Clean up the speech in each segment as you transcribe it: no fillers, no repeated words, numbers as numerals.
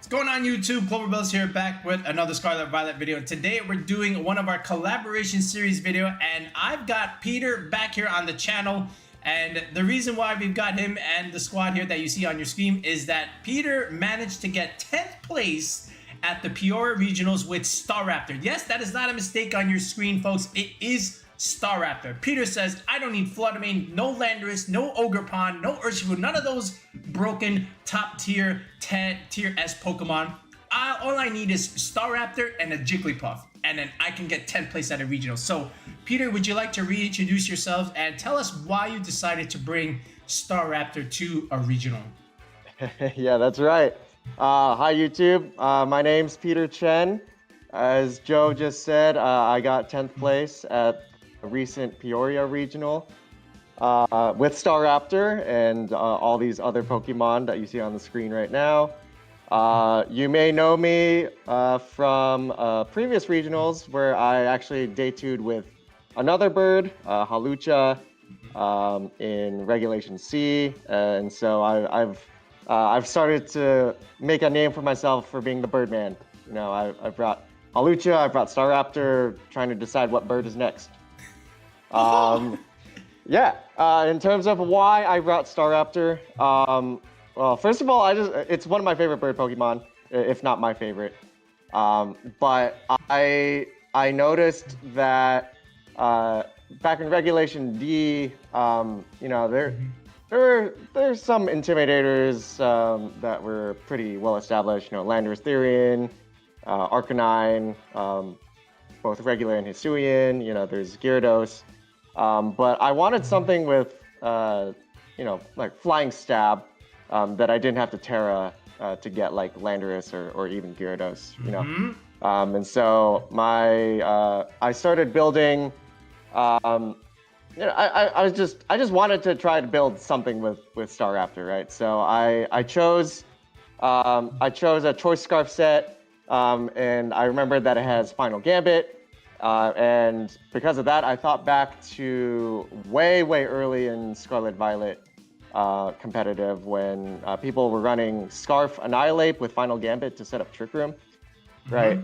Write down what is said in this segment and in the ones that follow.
What's going on YouTube? Cloverbells here, back with another Scarlet Violet video. Today we're doing one of our collaboration series video, and I've got Peter back here on the channel. And the reason why we've got him and the squad here that you see on your screen is that Peter managed to get 10th place at the Peoria Regionals with Staraptor. Yes, that is not a mistake on your screen, folks. It is Staraptor. Peter says, I don't need Flutter Mane, no Landorus, no Ogerpon, no Urshifu, none of those broken top tier S Pokemon. All I need is Staraptor and a Jigglypuff, and then I can get 10th place at a regional. So, Peter, would you like to reintroduce yourself and tell us why you decided to bring Staraptor to a regional? Yeah, that's right. Hi, YouTube. My name's Peter Chen. As Joe just said, I got 10th place at a recent Peoria Regional with Staraptor and all these other Pokemon that you see on the screen right now. You may know me from previous regionals where I actually day-two'd with another bird, Hawlucha, in Regulation C, and so I've started to make a name for myself for being the Birdman. You know, I brought Hawlucha, I brought Staraptor, trying to decide what bird is next. Yeah, in terms of why I brought Staraptor, well, first of all, it's one of my favorite bird Pokemon, if not my favorite. But I noticed that back in Regulation D, you know, there's some intimidators that were pretty well established. You know, Landorus, Arcanine, both regular and Hisuian. You know, there's Gyarados. But I wanted something with, you know, like Flying Stab that I didn't have to Terra to get like Landorus or even Gyarados, you know. And so I started building. You know, I just wanted to try to build something with Staraptor, right? So I chose a Choice Scarf set, and I remembered that it has Final Gambit. And because of that, I thought back to way early in Scarlet Violet competitive when people were running Scarf Annihilate with Final Gambit to set up Trick Room, right?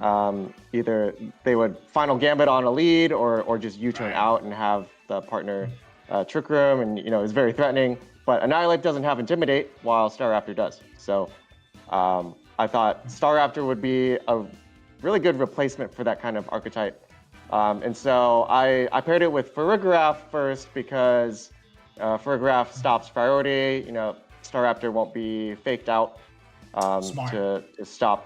Either they would Final Gambit on a lead or just U-turn out and have the partner Trick Room, and you know, it's very threatening. But Annihilate doesn't have Intimidate, while Staraptor does. So I thought Staraptor would be a really good replacement for that kind of archetype. And so I paired it with Farigiraf first because Farigiraf stops priority. You know, Staraptor won't be faked out to stop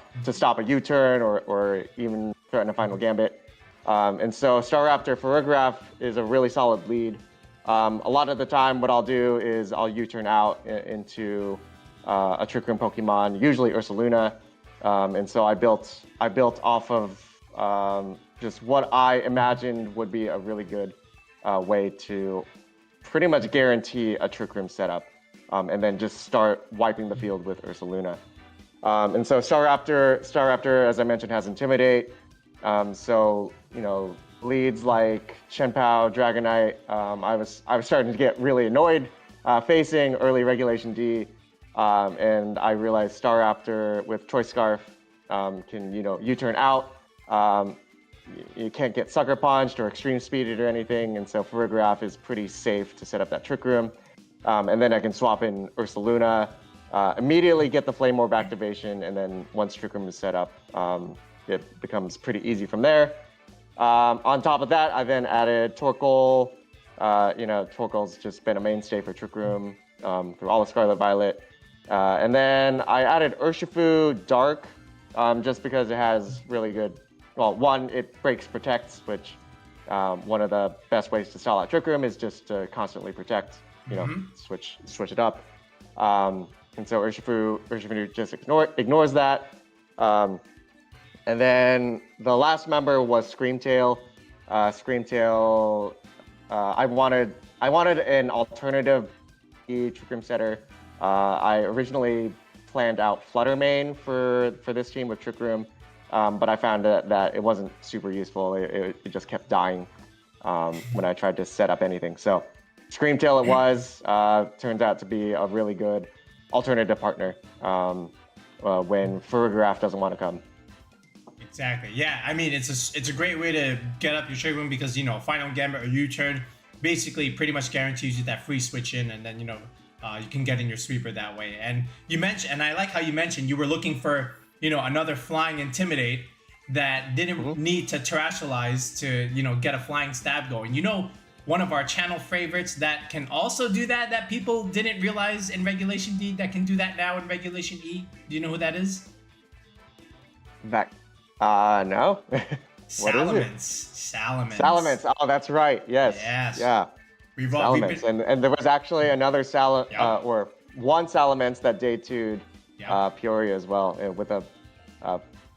a U-turn or even threaten a Final Gambit. And so Staraptor Farigiraf is a really solid lead. A lot of the time, what I'll do is I'll U-turn out into a Trick Room Pokemon, usually Ursaluna. And so I built off of just what I imagined would be a really good way to pretty much guarantee a Trick Room setup, and then just start wiping the field with Ursaluna. And so Staraptor, as I mentioned, has Intimidate. So you know, leads like Chien-Pao, Dragonite, I was starting to get really annoyed facing early Regulation D, and I realized Staraptor with Choice Scarf can, you know, U-turn out. You can't get Sucker Punched or Extreme Speeded or anything, and so Farigiraf is pretty safe to set up that Trick Room. And then I can swap in Ursaluna, immediately get the Flame Orb activation, and then once Trick Room is set up, it becomes pretty easy from there. On top of that, I then added Torkoal. You know, Torkoal's just been a mainstay for Trick Room through all of Scarlet Violet. And then I added Urshifu Dark, just because it has really good. Well, one, it breaks protects, which one of the best ways to stall out Trick Room is just to constantly protect. You know, switch it up. And so Urshifu just ignores that. And then the last member was Screamtail. Screamtail, I wanted an alternative Trick Room setter. I originally planned out Flutter Mane for this team with Trick Room, but I found that it wasn't super useful. It just kept dying when I tried to set up anything. So Screamtail it was. Turns out to be a really good alternative partner. when Farigiraf doesn't want to come. Exactly. Yeah. I mean, it's a great way to get up your trigger room because Final Gambit or U-turn basically pretty much guarantees you that free switch in, and then you can get in your sweeper that way. And you mentioned, and I like how you mentioned you were looking for another flying Intimidate that didn't need to terrestrialize to get a flying stab going. One of our channel favorites that can also do that people didn't realize in Regulation D that can do that now in Regulation E. Do you know who that is? No. What is it? Salamence. Oh, that's right. Yes. Yeah. Salamence. And there was actually another or one Salamence that day 2'd Peoria as well, with a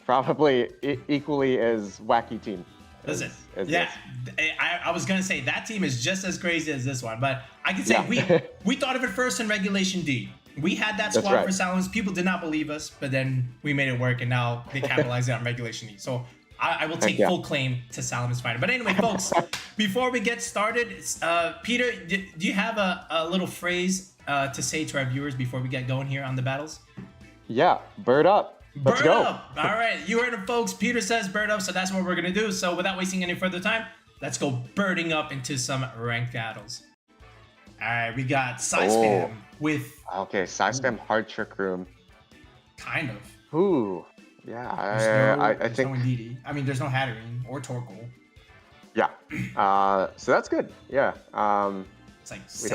probably equally as wacky team. Listen, I was gonna say that team is just as crazy as this one, but I can say we thought of it first in Regulation D. We had that squad for Salamence. People did not believe us, but then we made it work, and now they capitalized it on Regulation E. So I will take full claim to Salamence Fighter. But anyway, folks, before we get started, Peter, do you have a little phrase to say to our viewers before we get going here on the battles? Yeah, bird up. Let's go. Up. All right, you heard him, folks. Peter says bird up, so that's what we're gonna do. So without wasting any further time, let's go birding up into some ranked battles. All right, we got Side Spam with... Okay, Side Spam Hard Trick Room. Kind of. Ooh. Yeah, I think... There's no Indeedee. I mean, there's no Hatterene or Torkoal. Yeah. So that's good. Yeah. It's like we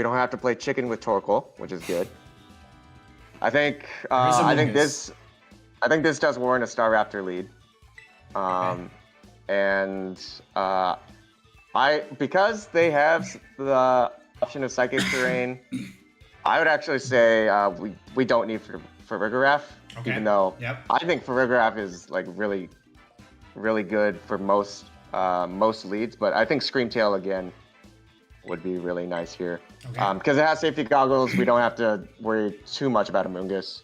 don't have to play chicken with Torkoal, which is good. I think this does warrant a Staraptor lead. And because they have the option of Psychic Terrain, I would actually say we don't need Farigiraf, even though I think Farigiraf is like really, really good for most leads. But I think Screamtail again would be really nice here. Because it has safety goggles, we don't have to worry too much about Amoongus.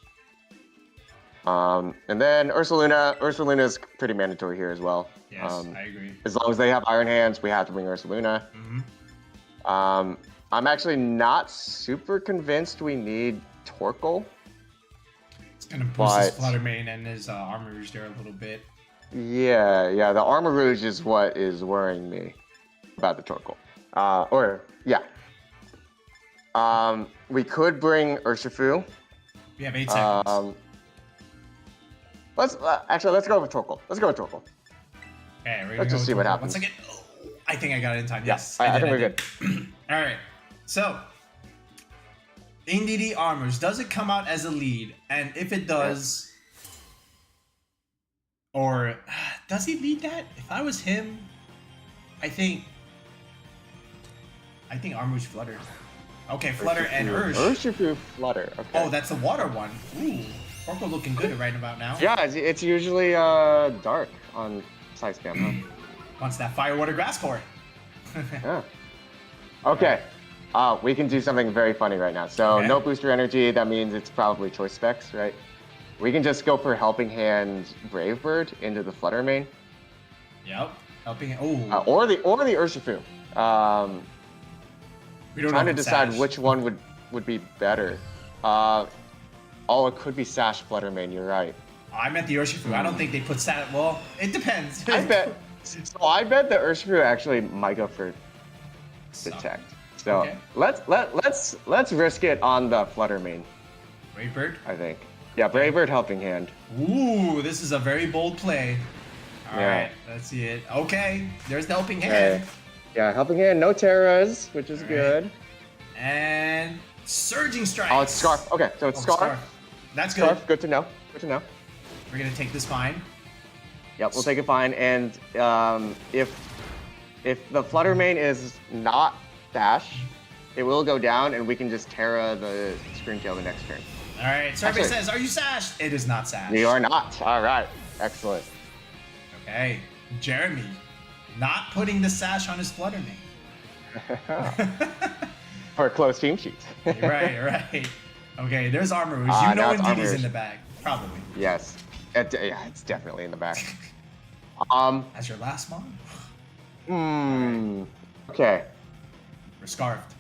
And then Ursaluna is pretty mandatory here as well. Yes, I agree. As long as they have Iron Hands, we have to bring Ursaluna. I'm actually not super convinced we need Torkoal. It's going to boost his Flutter Mane and his Armarouge there a little bit. Yeah, the Armarouge is what is worrying me about the Torkoal. We could bring Urshifu. We have 8 seconds. Let's go with Torkoal. Okay, let's just see what happens. 1 second. Oh, I think I got it in time. Yes, I think we're good. All right. So, Indeedee Armors, does it come out as a lead? And if it does, or does he lead that? If I was him, I think Armarouge Flutter. Okay, Flutter and Ursh. Urshifu Flutter. Okay. Oh, that's the water one. Ooh, Torkoal looking good right about now. Yeah, it's usually dark on Side Spam. Huh? Wants that fire, water, grass core. Yeah. Okay. We can do something very funny right now. So no booster energy. That means it's probably choice specs, right? We can just go for Helping Hand Brave Bird into the Flutter Mane. Yep. Helping Hand. Oh. Or the Urshifu. We don't trying to decide which one would be better. It could be Sash Flutter Mane. You're right. I meant the Urshifu. I don't think they put Sash. Well, it depends. I bet the Urshifu actually might go for Detect. So let's risk it on the Flutter Mane. Brave Bird? I think. Yeah, Brave Bird Helping Hand. Ooh, this is a very bold play. All right, let's see it. Okay, there's the Helping Hand. Yeah, Helping Hand, no Terras, which is good. And Surging Strike. Oh, it's Scarf. Okay, so it's Scarf. That's good. Scarf, good to know. We're gonna take this fine. Yep, we'll take it fine. And if the Flutter Mane is not Sash, it will go down, and we can just Terra the Screamtail the next turn. All right, survey says, are you Sashed? It is not Sashed. We are not. All right, excellent. Okay, Jeremy, not putting the Sash on his Flutter Mane. For a close team sheet. right. Okay, there's Armarouge. Indeedee's in the bag, probably. Yes, it's definitely in the bag. As your last mon? Okay. We're scarfed.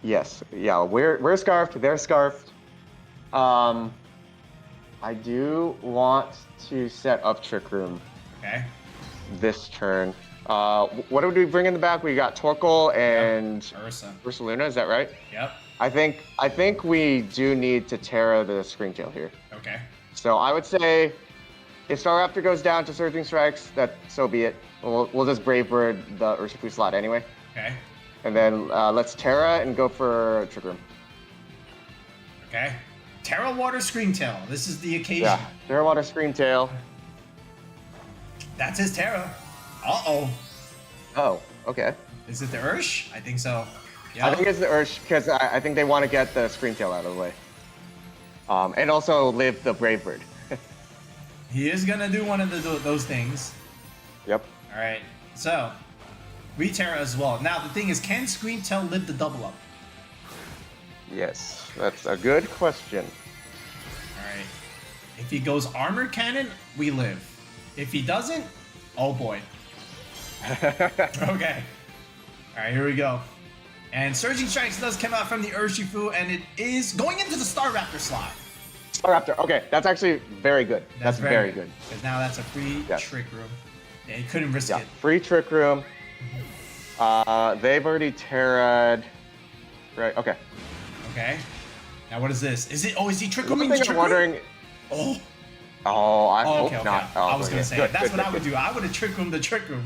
Yes. Yeah, we're scarfed. They're scarfed. I do want to set up Trick Room. Okay. This turn. What did we bring in the back? We got Torkoal and Ursaluna. Is that right? Yep. I think we do need to Terra the Screamtail here. Okay. So I would say, if Staraptor goes down to Surging Strikes, so be it. We'll just Brave Bird the Urshifu slot anyway. Okay. And then let's Terra and go for Trick Room. Okay. Terra Water Screamtail. This is the occasion. Yeah. Terra Water Screamtail. That's his Terra. Uh-oh. Oh, okay. Is it the Ursh? I think so. Yep. I think it's the Ursh because I think they want to get the Screamtail out of the way. And also live the Brave Bird. He is going to do one of those things. Yep. All right. So, we Terra as well. Now, the thing is, can Screamtail live the double up? Yes, that's a good question. All right. If he goes Armor Cannon, we live. If he doesn't, oh boy. Okay. All right, here we go. And Surging Strikes does come out from the Urshifu, and it is going into the Staraptor slot. Staraptor. Okay, that's actually very good. That's very good. Because now that's a free Trick Room. Yeah, he couldn't risk it. Free Trick Room. They've already Terra'd. Right, okay. Okay. Now what is this? Is it? Oh, is he Trick Rooming? I'm wondering. Oh. Oh, I hope not. Oh, I was gonna say that's what I would do. I would have Trick Roomed the Trick Room.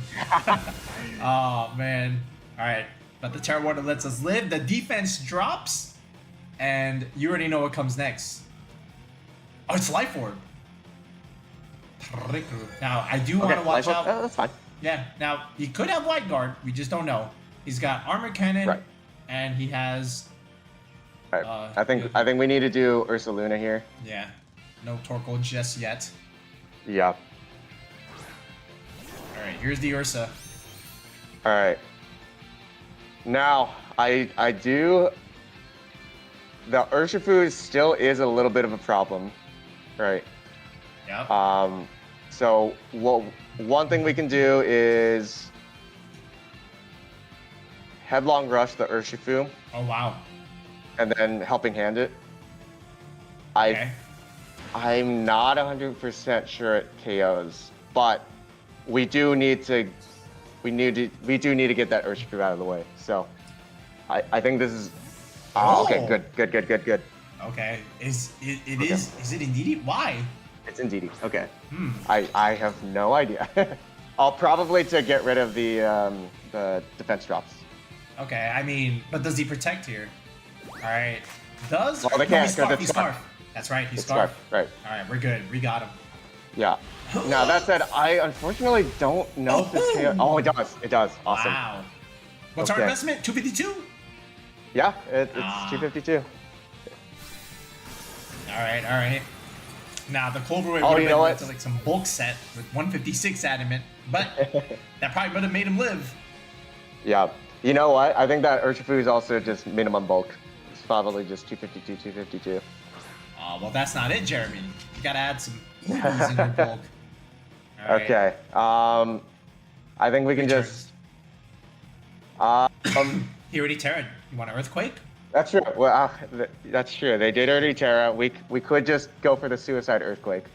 Oh man. All right, but the Terra Water lets us live. The defense drops, and you already know what comes next. Oh, it's Life Orb. Now I do want to watch out. Oh, that's fine. Yeah. Now he could have Wide Guard. We just don't know. He's got Armor Cannon, and he has. Right. I think we need to do Ursaluna here. Yeah. No Torkoal just yet. Yeah. All right. Here's the Ursa. All right. Now I do. The Urshifu still is a little bit of a problem, right? Yeah. So one thing we can do is Headlong Rush the Urshifu. Oh wow. And then Helping Hand it. Okay. I'm not 100% sure it KOs, but we do need to get that Urshifu out of the way. So I think this is okay, good. Okay. Is it Indeedee? Why? It's Indeedee. Okay. I have no idea. I'll probably to get rid of the defense drops. Okay, I mean, but does he protect here? All right. Does? Well, they can't because he's Scarf. That's right, he's Scarf. Right. All right, we're good. We got him. Yeah. Now, that said, I unfortunately don't know if this KO... Oh, it does. It does. Awesome. Wow. What's our investment? 252? Yeah, it's 252. All right. Now, the Cloverway would have been to like some bulk set with 156 adamant, but that probably would have made him live. Yeah. You know what? I think that Urshifu is also just minimum bulk. It's probably just 252. Oh, well, that's not it, Jeremy. You gotta add some E's in your bulk. All right. Okay. I think we can just... He already Terra'd. You want an Earthquake? That's true. Well, that's true. They did already Terra. We could just go for the Suicide Earthquake.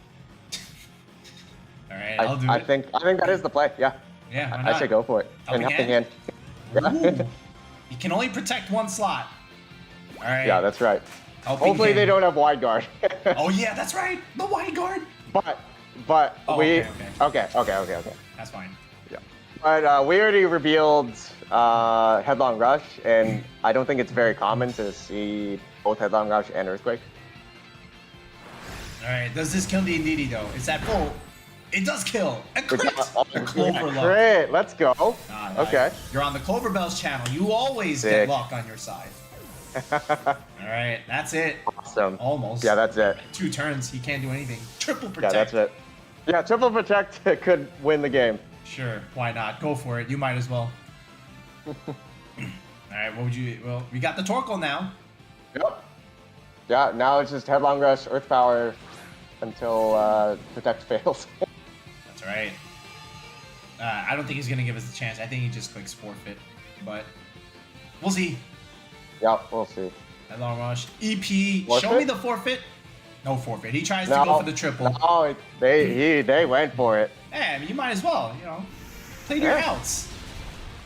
All right, I'll do it. I think that is the play. Yeah. Yeah, why not? I say go for it. Helping Hand? Yeah. You can only protect one slot. All right. Yeah, that's right. Hopefully they don't have Wide Guard. Oh yeah, that's right. The Wide Guard. But okay. Okay. That's fine. Yeah. But we already revealed Headlong Rush, and I don't think it's very common to see both Headlong Rush and Earthquake. All right. Does this kill the Indeedee though? Is that full? It does kill. A crit. Crit. Let's go. Okay. You're on the Cloverbell's channel. You always get luck on your side. All right, that's it. Awesome. Almost. Yeah, that's it. 2 turns, he can't do anything. Triple protect. Yeah, that's it. Yeah, triple protect could win the game. Sure, why not? Go for it. You might as well. All right, what would you... Well, we got the Torkoal now. Yep. Yeah, now it's just Headlong Rush, Earth Power until protect fails. That's right. I don't think he's going to give us a chance. I think he just clicks forfeit, but we'll see. Yeah, we'll see. Headlong Rush. EP. Forfeit? Show me the forfeit. No forfeit. He tries to go for the triple. No, they went for it. Hey, I mean, you might as well, you know, play your outs.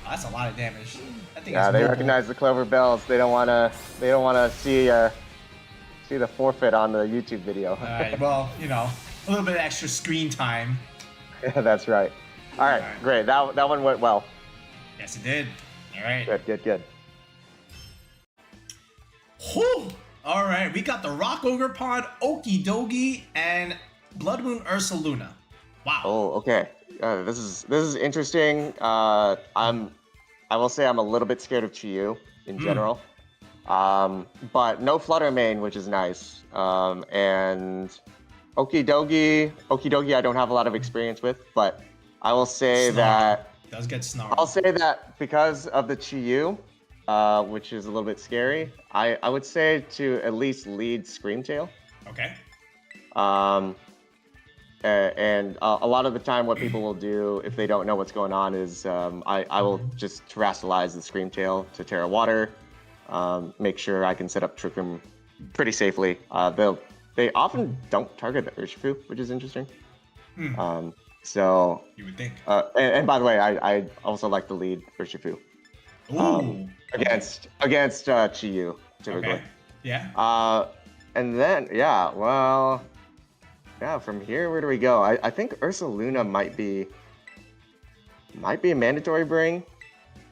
Oh, that's a lot of damage. I think yeah, they recognize the Clover Bells. They don't wanna see the forfeit on the YouTube video. All right. Well, you know, a little bit of extra screen time. Yeah, that's right. All right, great. That one went well. Yes, it did. All right. Good. Whew. All right, we got the Rock Ogerpon, Okidogi, and Blood Moon Ursaluna. Wow. Oh, okay. This is interesting. I will say I'm a little bit scared of Chi-Yu in general, but no Flutter Mane, which is nice. And Okidogi, I don't have a lot of experience with, but I will say that does get snarled. I'll say that because of the Chi-Yu, which is a little bit scary, I would say to at least lead Screamtail. Okay. And a lot of the time what people will do if they don't know what's going on is I will just terrestrialize the Screamtail to Terra Water, make sure I can set up Trick Room pretty safely. They often don't target the Urshifu, which is interesting. So you would think. And by the way, I also like to lead Urshifu. Against Chi-Yu typically. Okay. Yeah. And then from here where do we go? I think Ursaluna might be a mandatory bring.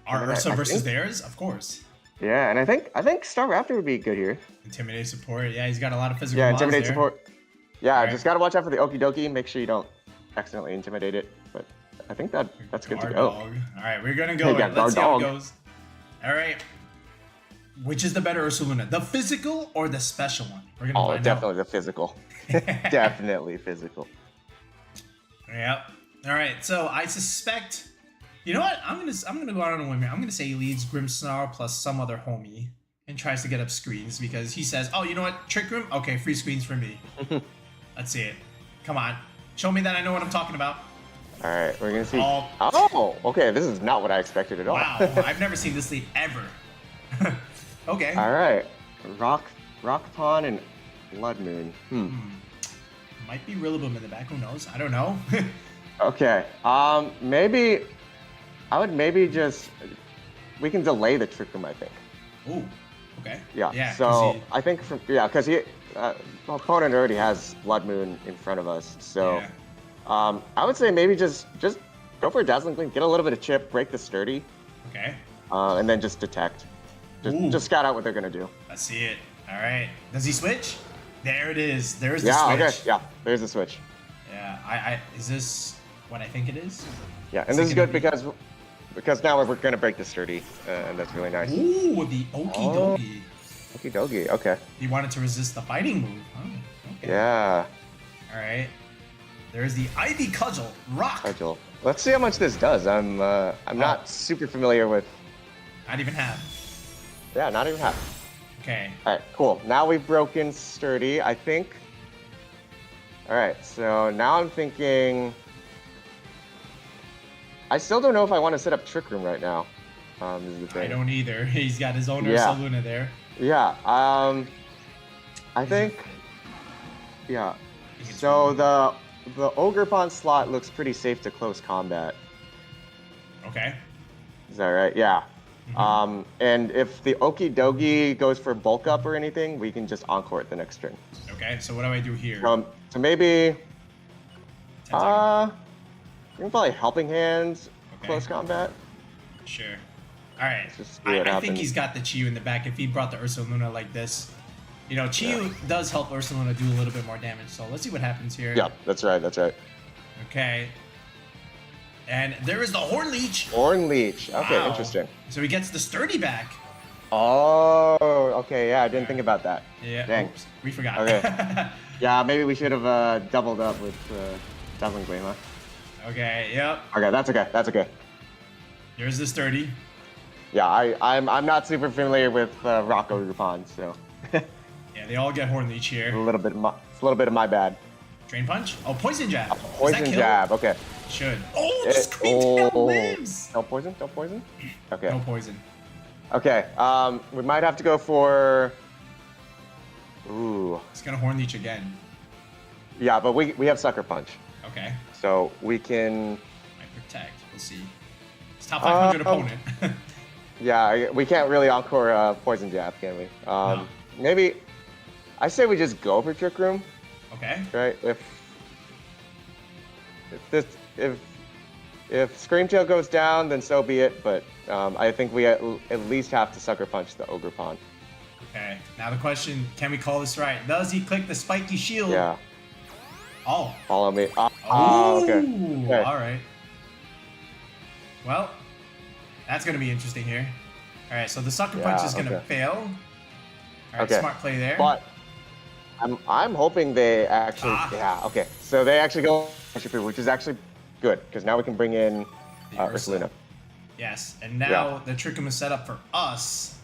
Our Ursa versus theirs, of course. Yeah, and I think Staraptor would be good here. Intimidate support. Yeah, he's got a lot of physical. Yeah, Intimidate support. Yeah, right. Just gotta watch out for the Okidogi. Make sure you don't accidentally intimidate it. But I think that's good to go. All right, we're gonna go. Let's see how it goes. All right. Which is the better Ursaluna, the physical or the special one? We're gonna find definitely the physical. Definitely physical. Yep. All right. So I suspect. You know what? I'm gonna go out on a whim here. I'm gonna say he leads Grimmsnarl plus some other homie and tries to get up screens because he says, "Oh, you know what? Trick Room? Okay, free screens for me." Let's see it. Come on, show me that I know what I'm talking about. All right, we're gonna see. Oh, okay. This is not what I expected at all. Wow, I've never seen this lead ever. Okay. All right, Rockpon and Blood Moon. Might be Rillaboom in the back. Who knows? I don't know. Okay. We can delay the Trick Room, I think. Ooh. Okay. Yeah. So I think because opponent already has Blood Moon in front of us. So I would say maybe just go for a Dazzling Gleam, get a little bit of chip, break the Sturdy. Okay. And then just detect. Just scout out what they're gonna do. Let's see it. All right. Does he switch? There it is. There's the switch. Okay. Yeah. There's the switch. Yeah. Is this what I think it is? Yeah, and this is good because now we're gonna break the Sturdy, and that's really nice. Ooh, the Okidogi. Okidogi. Okay. He wanted to resist the fighting move. Oh, okay. Yeah. All right. There's the Ivy Cudgel. Rock. Cudgel. Let's see how much this does. I'm not super familiar with. Not even half. Yeah, not even half. Okay. All right, cool. Now we've broken Sturdy, I think. All right, so now I'm thinking. I still don't know if I want to set up Trick Room right now. This is the thing. I don't either. He's got his own Ursaluna there. Yeah. I think. Yeah. So the Ogerpon slot looks pretty safe to close combat. Okay. Is that right? Yeah. And if the Okidogi goes for bulk up or anything, we can just encore it the next turn. Okay, so what do I do here? So maybe, we can probably Helping Hands, close combat. Sure. All right. I think he's got the Chi-Yu in the back. If he brought the Ursaluna like this, you know, Chi-Yu does help Ursaluna do a little bit more damage. So let's see what happens here. Yeah, that's right. Okay. And there is the Horn Leech. Horn Leech. Okay, interesting. So he gets the Sturdy back. Oh, okay. Yeah, I didn't think about that. Yeah. Dang. Oops, we forgot. Okay. Yeah, maybe we should have doubled up with Dazzling Gleam, huh? Okay. Yep. Okay, that's okay. There's the Sturdy. Yeah, I'm not super familiar with Rock Ogerpon, so. Yeah, they all get Horn Leech here. It's a little bit of my bad. Drain Punch? Oh, Poison Jab. Poison Jab, okay. Should. Oh, the Screamtail lives! Don't poison? Okay. No poison. Okay, we might have to go for... Ooh. It's gonna Horn Leech again. Yeah, but we have Sucker Punch. Okay. So we can... Might protect. We'll see. It's top 500 opponent. Yeah, we can't really encore Poison Jab, can we? No. Maybe... I say we just go for Trick Room. Okay. Right? If Scream Tail goes down, then so be it. But I think we at least have to Sucker Punch the Ogerpon. Okay. Now the question: can we call this right? Does he click the spiky shield? Yeah. Oh. Follow me. Oh. Okay. All right. Well, that's gonna be interesting here. All right. So the Sucker Punch is gonna fail. All right. Smart play there. But I'm hoping they actually. Yeah. Okay. So they actually go Urshifu, which is actually good because now we can bring in Ursaluna. Yes, and now the Trick Room is set up for us.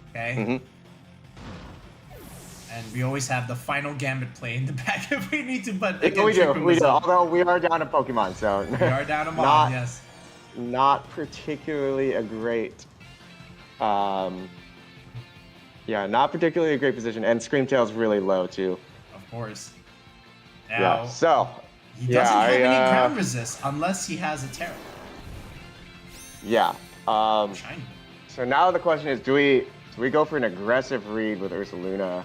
Okay. Mm-hmm. And we always have the Final Gambit play in the back if we need to, but again, we do. Although we are down to Pokemon, so we are down to Mon, yes. Not particularly a great. Yeah, not particularly a great position, and Scream Tail's really low too. Of course. Now, yeah. So. He doesn't have any ground resist unless he has a Terra. Yeah. Shiny. So now the question is, do we go for an aggressive read with Ursaluna,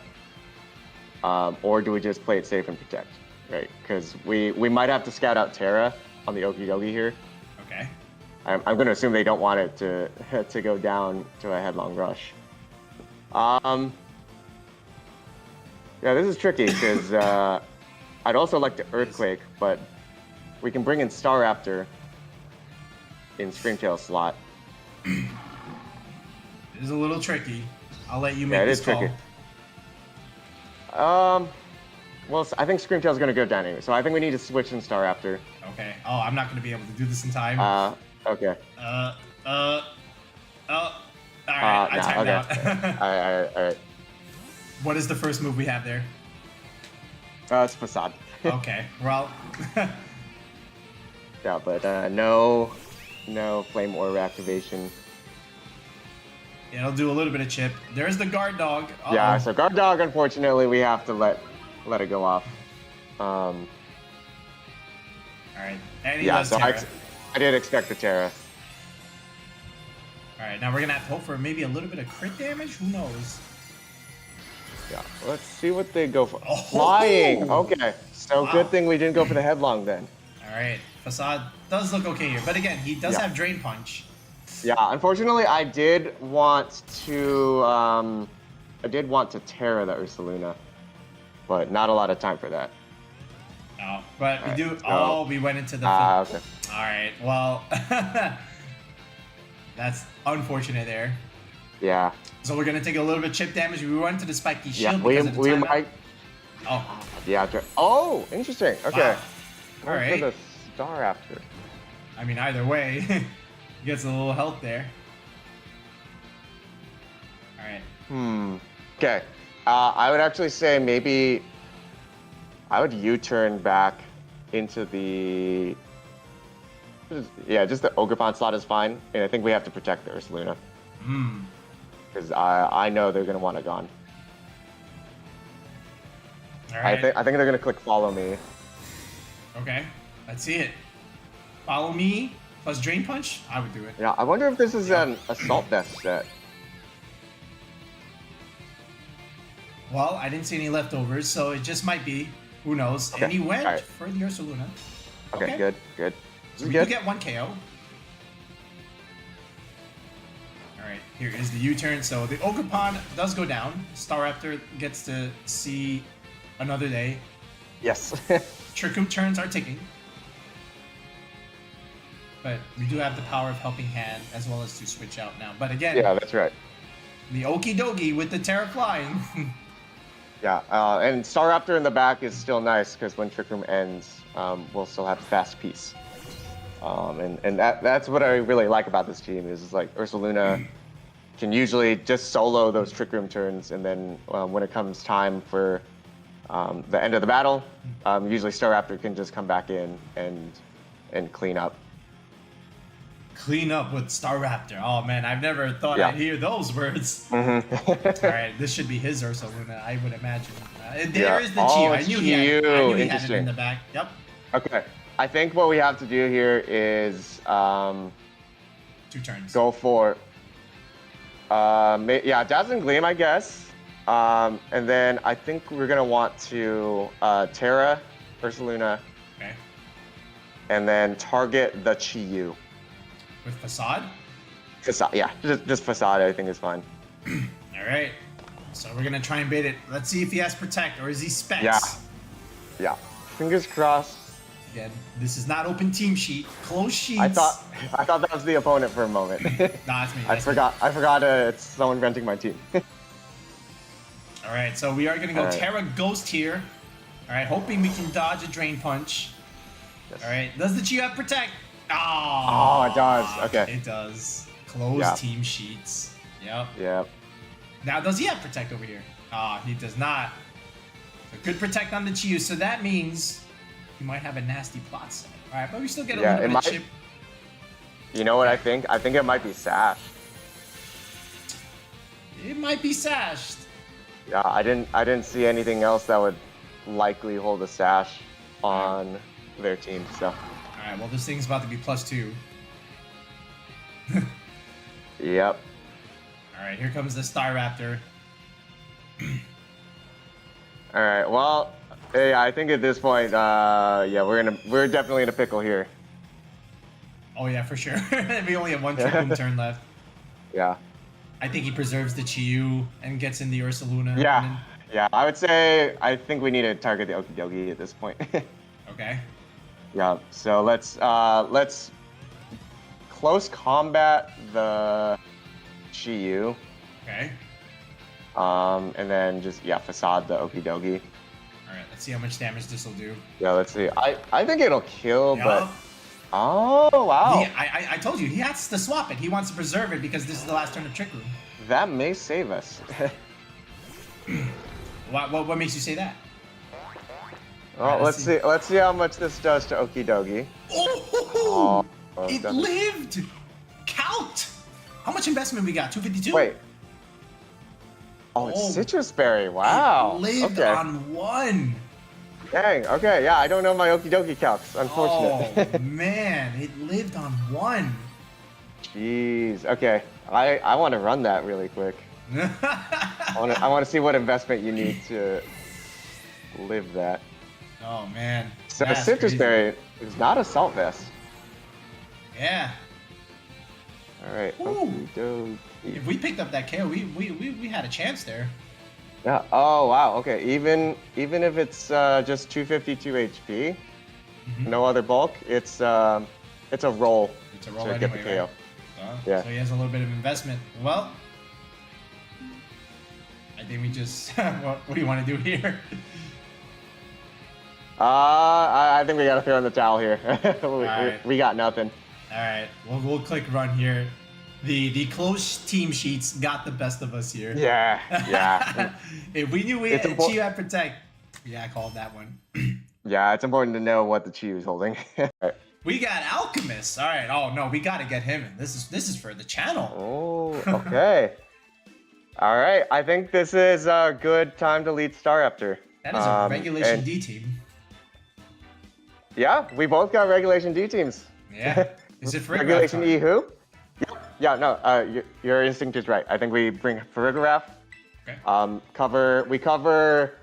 or do we just play it safe and protect, right? Because we might have to scout out Terra on the Okidogi here. Okay. I'm going to assume they don't want it to go down to a headlong rush. Yeah, this is tricky because I'd also like to Earthquake, but we can bring in Staraptor in Screamtail slot. It is a little tricky. I'll let you make this call. Tricky. Well, I think Screamtail's going to go down anyway, so I think we need to switch in Staraptor. Okay. Oh, I'm not going to be able to do this in time. Okay. All right, I timed out. All right. What is the first move we have there? It's Facade. Okay, well. Yeah, but no Flame Orb activation. It'll do a little bit of chip. There's the Guard Dog. Uh-oh. Yeah, so Guard Dog, unfortunately, we have to let it go off. All right, and he does so I did expect the Terra. All right, now we're gonna have to hope for maybe a little bit of crit damage. Who knows? Yeah, let's see what they go for. Oh, flying. Okay, so good thing we didn't go for the headlong then. All right, Facade does look okay here, but again, he does have Drain Punch. Yeah, unfortunately, I did want to Terra the Ursaluna, but not a lot of time for that. No, but we do. We went into the. Okay. All right, well, that's unfortunate there. Yeah. So we're gonna take a little bit of chip damage. We went to the spiky shield. Yeah, because of the we might. Oh. Yeah. Oh, interesting. Okay. Wow. All right. For the Staraptor. I mean, either way, he gets a little health there. All right. Okay. I would actually say maybe I would U-turn back into the. Yeah, just the Ogerpon slot is fine, and I think we have to protect the Ursaluna. Because I know they're gonna want it gone. All right. I think they're gonna click follow me. Okay, let's see it. Follow me plus Drain Punch. I would do it. Yeah, I wonder if this is an Assault Vest set. Well, I didn't see any leftovers, so it just might be. Who knows? Okay. And he went for the Ursaluna. Okay, good. So we do get one KO. Alright, here is the U-turn. So the Ogerpon does go down. Staraptor gets to see another day. Yes. Trick Room turns are ticking. But we do have the power of Helping Hand as well as to switch out now. But again, yeah, that's right. The Okidogi with the Terra flying. Yeah, and Staraptor in the back is still nice because when Trick Room ends, we'll still have Fast Piece. And that's what I really like about this team is like Ursaluna can usually just solo those Trick Room turns, and then when it comes time for the end of the battle, usually Staraptor can just come back in and clean up. Clean up with Staraptor. Oh man, I've never thought I'd hear those words. Mm-hmm. All right, this should be his Ursaluna, I would imagine. There is the Chiyu. I knew he had it in the back. Yep. Okay. I think what we have to do here is 2 turns. go for Dazzling Gleam, I guess. And then I think we're gonna want to Terra Ursaluna. Okay. And then target the Chiyu. With Facade? Facade, yeah. Just Facade, I think is fine. All right. So we're gonna try and bait it. Let's see if he has Protect or is he Specs? Yeah. Fingers crossed. Again, this is not open team sheet. Closed sheets. I thought that was the opponent for a moment. Nah, it's me. I forgot it's someone renting my team. All right, so we are gonna go Terra Ghost here. All right, hoping we can dodge a Drain Punch. Yes. All right, does the Chiyu have Protect? Oh, it does. Okay. It does. Closed team sheets. Yep. Yep. Now, does he have Protect over here? He does not. So good Protect on the Chiyu, so that means he might have a nasty plot set. All right, but we still get a little bit of chip. You know what I think? I think it might be Sash. It might be Sashed. Yeah, I didn't see anything else that would likely hold a Sash on their team, so. All right, well, this thing's about to be +2. Yep. All right, here comes the Staraptor. All right, well, hey, I think at this point, we're definitely in a pickle here. Oh yeah, for sure. We only have 1 Trick Room turn left. Yeah. I think he preserves the Chiyu and gets in the Ursaluna. Yeah. Yeah, I would say I think we need to target the Okidogi at this point. Okay. Yeah. So let's close combat the Chiyu. Okay. And then just Facade the Okidogi. All right, let's see how much damage this will do. Yeah, let's see. I think it'll kill, but oh wow! I told you he has to swap it. He wants to preserve it because this is the last turn of Trick Room. That may save us. What makes you say that? Well, let's see. Let's see how much this does to Okidogi. Oh, it lived. Count. How much investment we got? 252. Wait. Oh, it's Citrus Berry. Wow. It lived on 1. Dang. Okay. Yeah, I don't know my Okidogi calcs. Unfortunate. Oh man, it lived on 1. Jeez. Okay. I want to run that really quick. I want to see what investment you need to live that. Oh man. So Citrus Berry is not a Salt Vest. Yeah. All right. If we picked up that KO, we had a chance there. Yeah. Oh wow. Okay. Even if it's just 252 HP, no other bulk, it's a roll. It's a roll to anyway, get the KO. Right? Yeah. So he has a little bit of investment. Well, I think we just. what do you want to do here? I think we gotta throw in the towel here. We got nothing. All right, we'll click run here. The close team sheets got the best of us here. Yeah. If we knew we had Chiyu at Protect, I called that one. Yeah, it's important to know what the Chiyu is holding. We got Alchemist. All right. Oh no, we got to get him in. This is for the channel. Oh, okay. All right. I think this is a good time to lead Staraptor. That is a Regulation D team. Yeah, we both got Regulation D teams. Yeah. Is it Farigiraf? RegulationE who? Yep. Yeah, no, your instinct is right. I think we bring Farigiraf. Okay. We cover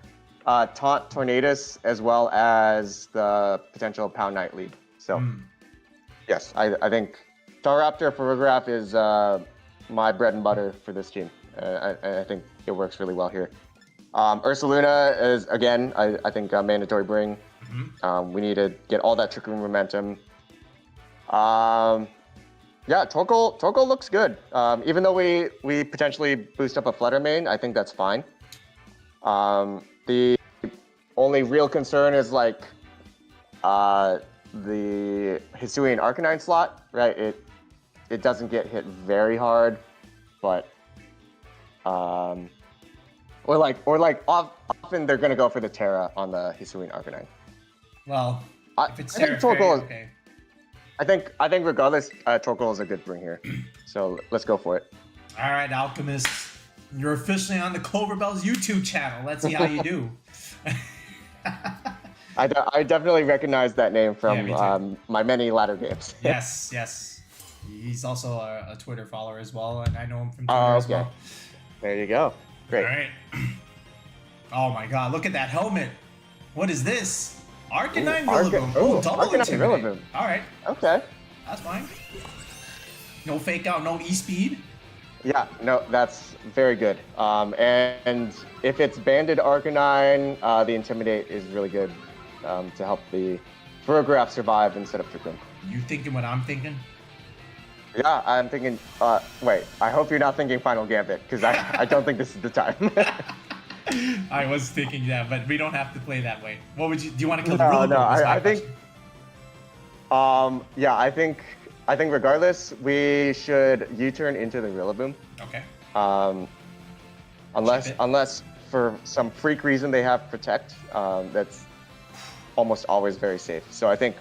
Taunt Tornadus as well as the potential Pound Knight lead. So, yes, I think Staraptor Farigiraf is my bread and butter for this team. I think it works really well here. Ursaluna is, again, I think a mandatory bring. We need to get all that Trick Room momentum. Yeah, Torkoal looks good. Even though we potentially boost up a Flutter Mane, I think that's fine. The only real concern is like the Hisuian-Arcanine slot, right? It doesn't get hit very hard, but often they're gonna go for the Terra on the Hisuian-Arcanine. Well, if it's I think I think regardless, Torkoal is a good bring here. So let's go for it. All right, Alchemist. You're officially on the Clover Bells YouTube channel. Let's see how you do. I definitely recognize that name from Yeah, me too. my many ladder games. Yes. He's also a Twitter follower as well, and I know him from Twitter as well. There you go. Great. All right. Oh my God! Look at that helmet. What is this? Arcanine Rillaboom. Oh, double Arcanine Intimidate. Rillaboom. All right. Okay. That's fine. No fake out, no E-speed. Yeah, no, that's very good. And if it's banded Arcanine, the Intimidate is really good to help the Farigiraf survive instead of Trick Room. You thinking what I'm thinking? Yeah, I'm thinking. Wait, I hope you're not thinking Final Gambit because I don't think this is the time. I was thinking that, but we don't have to play that way. What would you? Do you want to kill the No, Rillaboom? no, I think. Yeah, I think regardless, we should U-turn into the Rillaboom. Okay. Unless for some freak reason they have Protect, that's almost always very safe. So I think,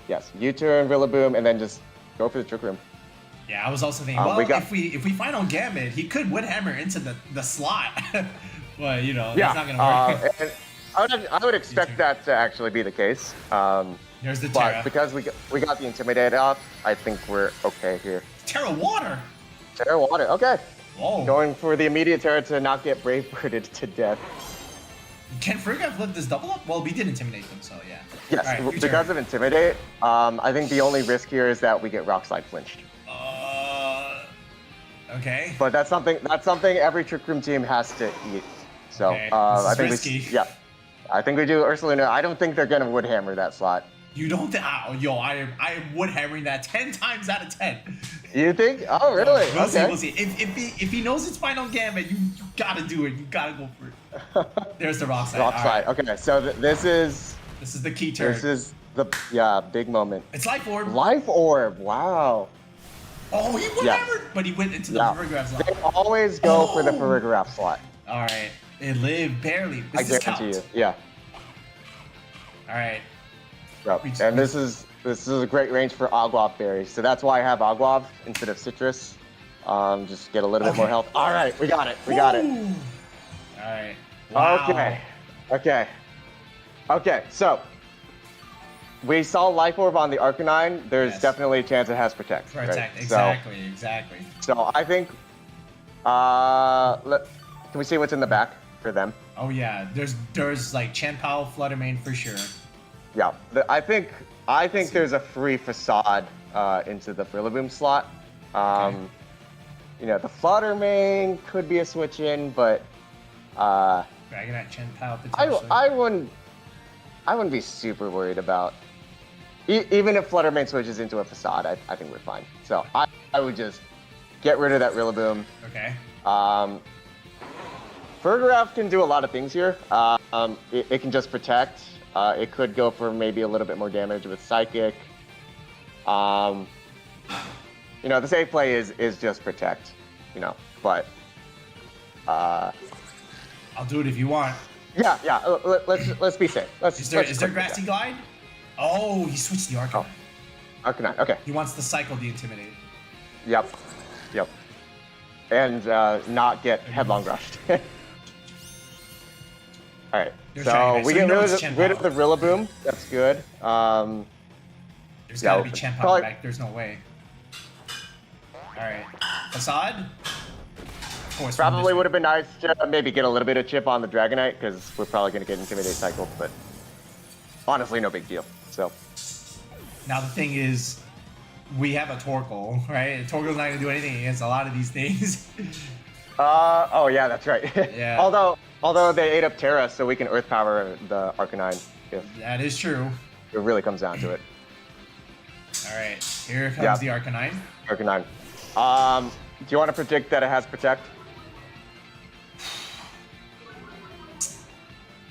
yes, U-turn, Rillaboom, and then just go for the Trick Room. Yeah, I was also thinking, well, if we Final Gambit, he could Wood Hammer into the slot. Well, you know, that's not gonna work. And I would expect that to actually be the case. There's the Terra. But because we got the Intimidate off, I think we're okay here. Terra Water. Terra Water, okay. Whoa. Going for the immediate Terra to not get Brave Birded to death. Can Farigiraf lift this double up? Well, we did Intimidate them, so yeah. Yes, right, because of Intimidate, I think the only risk here is that we get Rock Slide flinched. Okay. But that's something every Trick Room team has to eat. So okay. I think risky. I think we do Ursaluna. I don't think they're gonna Wood Hammer that slot. You don't think? Yo, I am Wood Hammering that 10 times out of 10. You think? Oh, really? We'll see. We'll see. If he knows it's Final Gambit, you gotta do it. You gotta go for it. There's the Rock Slide. Rock Slide. Right. Okay, so this is the key turn. This is the big moment. It's Life Orb. Life Orb. Wow. Oh, he Wood Hammered, but he went into the Farigiraf slot. They always go for the Farigiraf slot. All right. It lived barely. I guarantee you. Yeah. All right. Yep. And this is a great range for Aguav Berry. So that's why I have Aguav instead of Citrus. Just get a little bit more health. All right, we got it. We got it. All right. Wow. Okay. So we saw Life Orb on the Arcanine. There's definitely a chance it has Protect. Protect. Right? Exactly. So I think. Can we see what's in the back for them? Oh yeah, there's like Chien-Pao, Flutter Mane for sure. Yeah, I think there's a free Facade into the Rillaboom slot. You know, the Flutter Mane could be a switch in, but Dragonite, Chien-Pao potentially. I wouldn't be super worried about even if Flutter Mane switches into a Facade. I think we're fine. So I would just get rid of that Rillaboom. Okay. Farigiraf can do a lot of things here. It can just Protect. It could go for maybe a little bit more damage with Psychic. You know, the safe play is just Protect. You know, but I'll do it if you want. Yeah. Let's be safe. Is there Grassy Glide? Oh, he switched the Arcanine. Oh. Arcanine. Okay. He wants to cycle the Intimidate. Yep. And not get headlong rushed. All right, so we get rid of the Rillaboom. That's good. There's got to be Chien-Pao back. There's no way. All right, Facade. Of course. Probably would have been nice to maybe get a little bit of chip on the Dragonite because we're probably going to get Intimidate cycled, but honestly, no big deal. So. Now the thing is, we have a Torkoal, right? Torkoal's not going to do anything against a lot of these things. Oh yeah, that's right. Yeah. Although they ate up Terra, so we can Earth Power the Arcanine. If that is true. It really comes down to it. All right, here comes the Arcanine. Arcanine. Do you want to predict that it has Protect?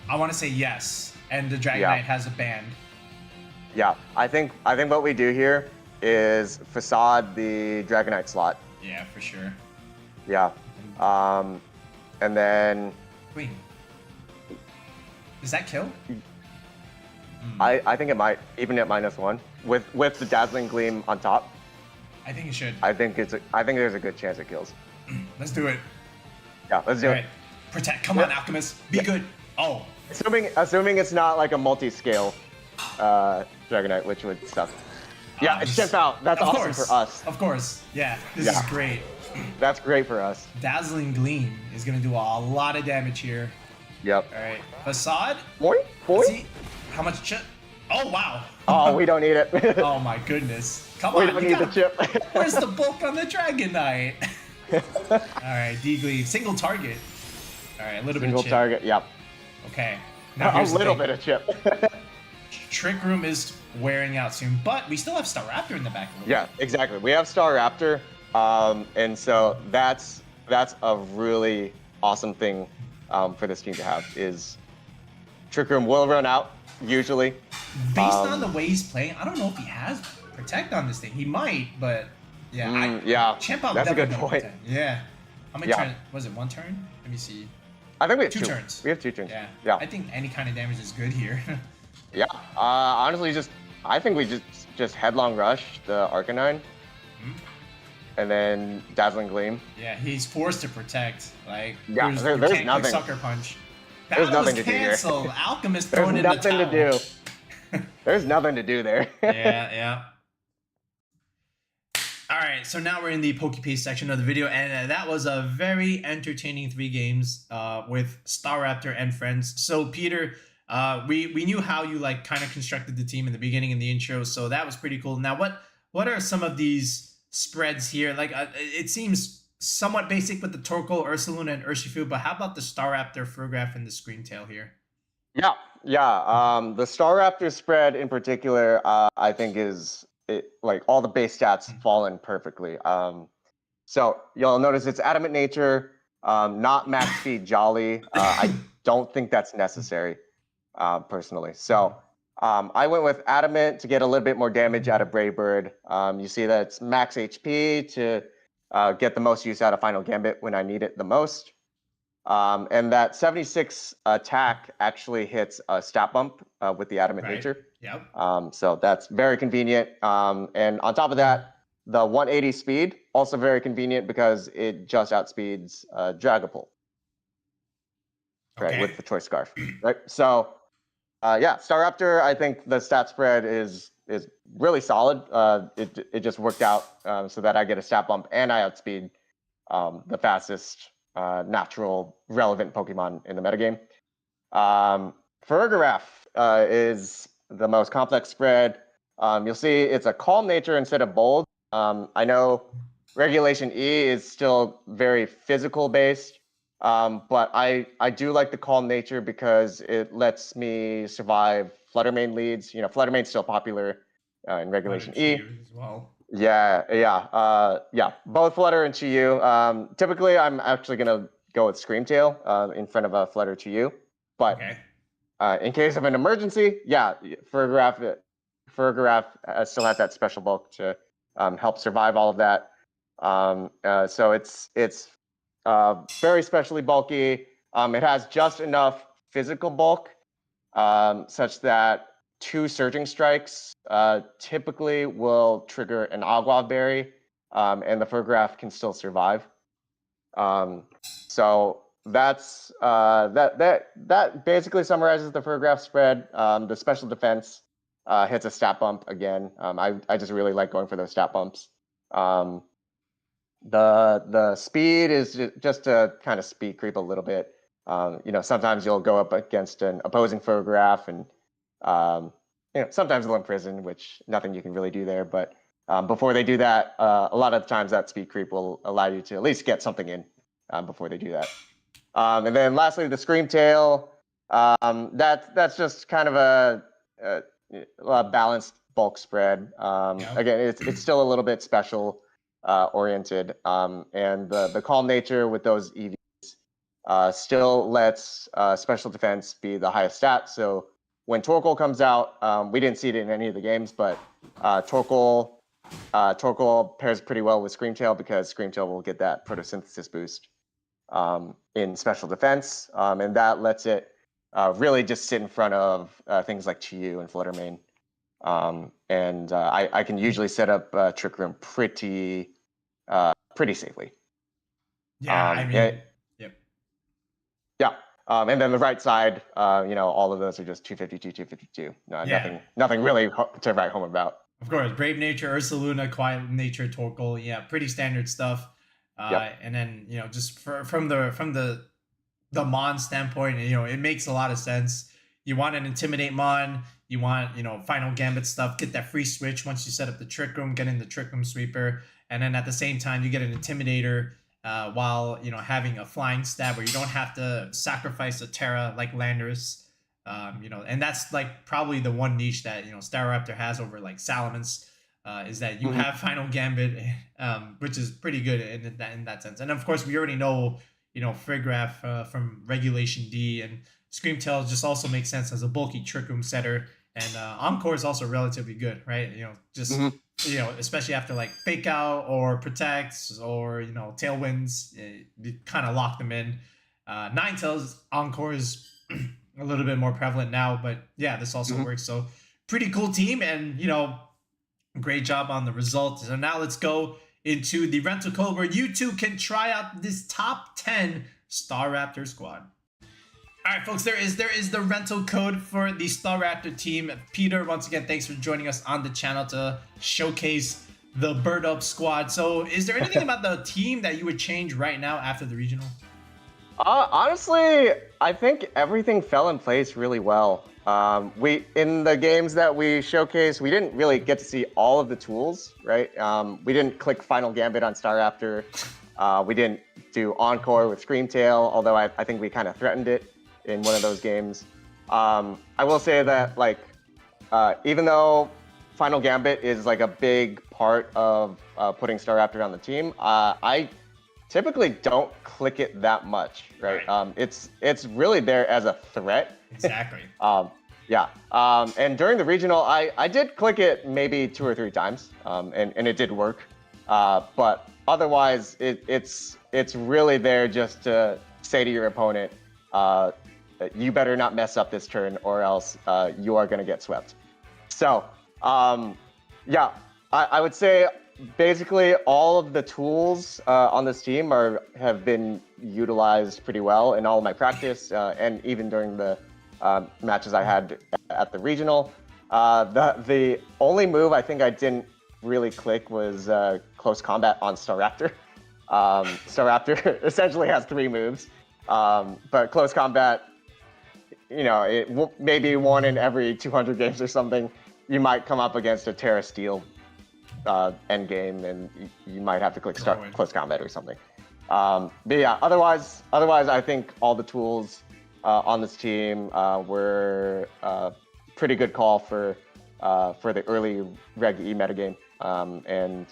I want to say yes, and the Dragonite has a band. Yeah, I think what we do here is Facade the Dragonite slot. Yeah, for sure. Yeah. And then... Wait. Does that kill? I think it might, even at -1, with the Dazzling Gleam on top. I think it should. I think there's a good chance it kills. Let's do it. Yeah, let's do it. Protect. Come on, Alchemist. Be good. Oh. Assuming it's not like a multi-scale Dragonite, which would suck. Yeah, it's Chien-Pao. That's awesome for us. Of course. Yeah, this is great. That's great for us. Dazzling Gleam is going to do a lot of damage here. Yep. All right. Facade. Boy. How much chip? Oh, wow. Oh, we don't need it. Oh, my goodness. Come on. We don't need the chip. Where's the bulk on the Dragonite? All right, D-Gleam. Single target. All right, a little bit of chip. Single target, yep. Okay. Now a little bit of chip. Trick Room is wearing out soon, but we still have Staraptor in the back. Yeah, exactly. We have Staraptor, and so that's a really awesome thing for this team to have. Is Trick Room will run out usually. Based on the way he's playing, I don't know if he has Protect on this thing. He might, but yeah, Chien-Pao that's a good point. Protect. Yeah. How many turns? Was it one turn? Let me see. I think we have two turns. We have 2 turns. Yeah. I think any kind of damage is good here. Yeah. Honestly, I think we just headlong rush the Arcanine, and then Dazzling Gleam. Yeah, he's forced to protect. Like there's nothing. Sucker Punch. There's nothing to do there. Alchemist throwing in the towel. There's nothing to do. There's nothing to do there. Yeah. All right, so now we're in the Pokepaste section of the video, and that was a very entertaining 3 games with Staraptor and friends. So Peter, we knew how you like kind of constructed the team in the beginning in the intro, so that was pretty cool. Now, what are some of these spreads here? Like it seems somewhat basic with the Torkoal, Ursaluna, and Urshifu, but how about the Staraptor, Farigiraf, and the Screamtail here? Yeah. The Staraptor spread in particular, I think like all the base stats fall in perfectly. So you'll notice it's Adamant Nature, not Max Speed Jolly. I don't think that's necessary, personally. So I went with Adamant to get a little bit more damage out of Brave Bird. You see that it's max HP to get the most use out of Final Gambit when I need it the most. And that 76 attack actually hits a stat bump with the Adamant Nature. Yep. So that's very convenient. And on top of that, the 180 speed, also very convenient because it just outspeeds Dragapult. Right, with the Choice Scarf. Right. So Staraptor, I think the stat spread is really solid. It just worked out so that I get a stat bump and I outspeed the fastest natural relevant Pokemon in the metagame. Farigiraf is the most complex spread. You'll see it's a calm nature instead of bold. I know regulationE is still very physical based, but I do like the calm nature because it lets me survive Flutter Mane leads. You know, Flutter Mane's still popular in regulationE as well. Yeah. Both Flutter and Chi-Yu. Typically, I'm actually gonna go with Screamtail in front of a Flutter Chi-Yu, but in case of an emergency, Farigiraf still has that special bulk to help survive all of that. So it's very specially bulky. It has just enough physical bulk such that 2 Surging Strikes typically will trigger an Agua Berry, and the Farigiraf can still survive. So that's that basically summarizes the Farigiraf spread. The special defense hits a stat bump again. I just really like going for those stat bumps. The speed is just to kind of speed creep a little bit. Sometimes you'll go up against an opposing Farigiraf and sometimes they'll imprison, which nothing you can really do there. But before they do that, a lot of the times that speed creep will allow you to at least get something in before they do that. And then lastly, the Screamtail. That's just kind of a balanced bulk spread. Again, it's still a little bit special oriented, and the calm nature with those EVs still lets special defense be the highest stat. So when Torkoal comes out, we didn't see it in any of the games, but Torkoal pairs pretty well with Screamtail because Screamtail will get that photosynthesis boost in special defense, and that lets it really just sit in front of things like Chi-Yu and Flutter Mane. I can usually set up Trick Room pretty safely. Yeah, I mean, yep. Yeah. And then the right side, all of those are just 252, 252. Nothing really to write home about. Of course, Brave Nature, Ursaluna, Quiet Nature, Torkoal. Yeah, pretty standard stuff. Yep. And then just from the Mon standpoint, it makes a lot of sense. You want an Intimidate Mon, you want Final Gambit stuff. Get that free switch once you set up the Trick Room, get in the Trick Room sweeper, and then at the same time you get an Intimidator. While having a flying stab where you don't have to sacrifice a Terra like Landorus, and that's like probably the one niche that Staraptor has over like Salamence, is that you have Final Gambit, which is pretty good in that sense. And of course, we already know Farigiraf from regulationE, and Screamtail just also makes sense as a bulky Trick Room setter, and Encore is also relatively good, right? Especially after like Fake Out or Protects or Tailwinds, you kind of lock them in. Ninetales Encore is a little bit more prevalent now, but yeah, this also works. So pretty cool team, and great job on the results. So now let's go into the rental code where you two can try out this top 10 Staraptor squad. All right, folks, there is the rental code for the Staraptor team. Peter, once again, thanks for joining us on the channel to showcase the Bird Up squad. So is there anything about the team that you would change right now after the regional? Honestly, I think everything fell in place really well. In the games that we showcased, we didn't really get to see all of the tools, right? We didn't click Final Gambit on Staraptor. We didn't do Encore with Screamtail, although I think we kind of threatened it in one of those games. I will say that even though Final Gambit is like a big part of putting Staraptor on the team, I typically don't click it that much, right? It's really there as a threat. Exactly. And during the regional, I did click it maybe 2 or 3 times, and it did work. But otherwise, it's really there just to say to your opponent, you better not mess up this turn, or else you are going to get swept. So, I would say basically all of the tools on this team have been utilized pretty well in all of my practice, and even during the matches I had at the regional. The only move I think I didn't really click was Close Combat on Staraptor. Staraptor essentially has 3 moves, but Close Combat, maybe 1 in every 200 games or something, you might come up against a Terra Steel end game, and you might have to click Close Combat or something. But yeah, otherwise, I think all the tools on this team were pretty good call for the early Reg E metagame, and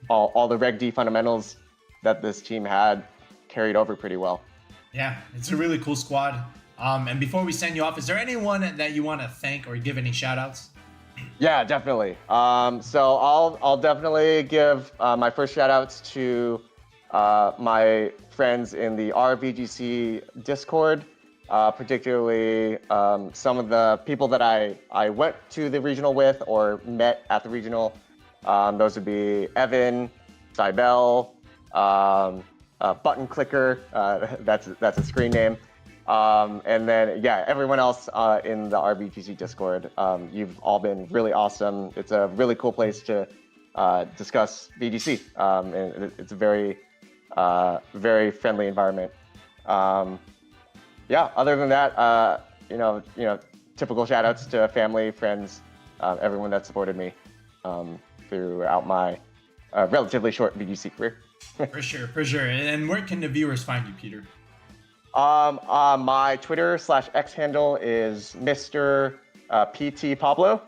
all the Reg D fundamentals that this team had carried over pretty well. Yeah, it's a really cool squad. And before we send you off, is there anyone that you want to thank or give any shout outs? Yeah, definitely. So I'll definitely give my first shout outs to my friends in the VGC Discord, particularly some of the people that I went to the regional with or met at the regional. Those would be Evan, Cybel, Button Clicker, that's a screen name. And then, yeah, everyone else in the VGC Discord, you've all been really awesome. It's a really cool place to discuss VGC, and it's a very, very friendly environment. Yeah, other than that, typical shout outs to family, friends, everyone that supported me throughout my relatively short VGC career. For sure. And where can the viewers find you, Peter? My Twitter/X handle is Mr. PT Pablo.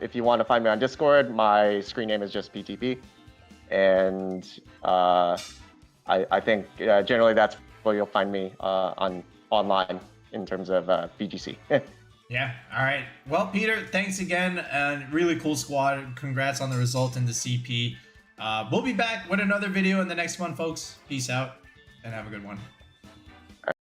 If you want to find me on Discord, my screen name is just PTP. And I think generally that's where you'll find me online in terms of VGC. Yeah, all right. Well, Peter, thanks again. And really cool squad. Congrats on the result in the CP. We'll be back with another video in the next one, folks. Peace out and have a good one.